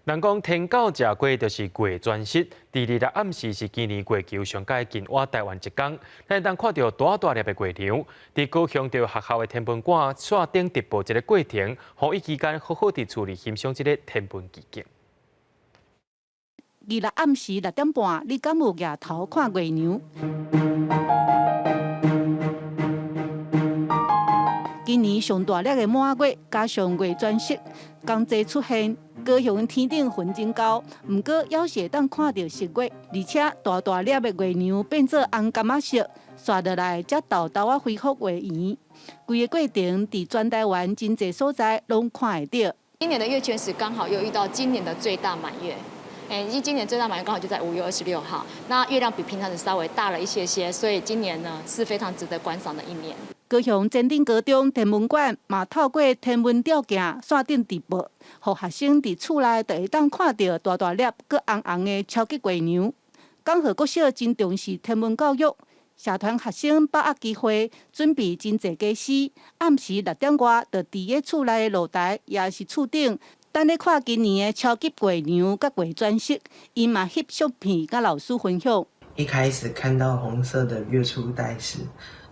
人讲天狗食过就是过全食，第二日暗时是今年月球上界近我台湾一天，咱当看到大大粒的月亮。伫高雄着学校的天文馆线顶直播一个过程，互伊期间好好地处理欣赏这个天文奇景。日暗时6点半，你敢有抬头看月亮？今年上大粒的满月，加上月全食，同齐出现。高雄天顶云真高，不过还是会当看到实月，而且大大粒的月亮变做红柑仔色，刷落来才豆豆啊恢复月圆。规个过程伫全台湾真侪所在拢看会到。今年的月全食刚好又遇到今年的最大满月。因为今年最大满月刚好就在5月26号，那月亮比平常的稍微大了一些，所以今年呢是非常值得观赏的一年。高雄前顶高中天文馆嘛透过天文吊镜线顶直播，让学生伫厝内就会当看到大大粒、佮红红的超级月亮。江和国小真重视天文教育，社团学生把握机会，准备真侪假诗，暗时6点外就伫个厝内的露台，也是厝顶。等咧看今年的超级月亮甲月全食，伊嘛翕相片甲老师分享。一开始看到红色的月初带时，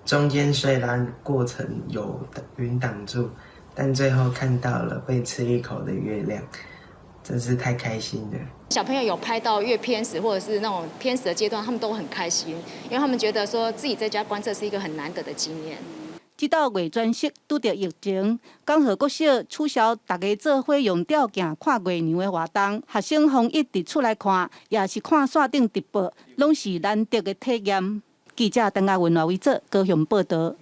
中间虽然过程有云挡住，但最后看到了被吃一口的月亮，真是太开心了。小朋友有拍到月偏食或者是那种偏食的阶段，他们都很开心，因为他们觉得说自己在家观测是一个很难得的经验。这道月全食拄着疫情，江和国小取消大家做伙用吊镜看月亮的活动，学生防疫伫厝内看，也是看线顶直播，拢是难得的体验。记者邓亚文为做高雄报道。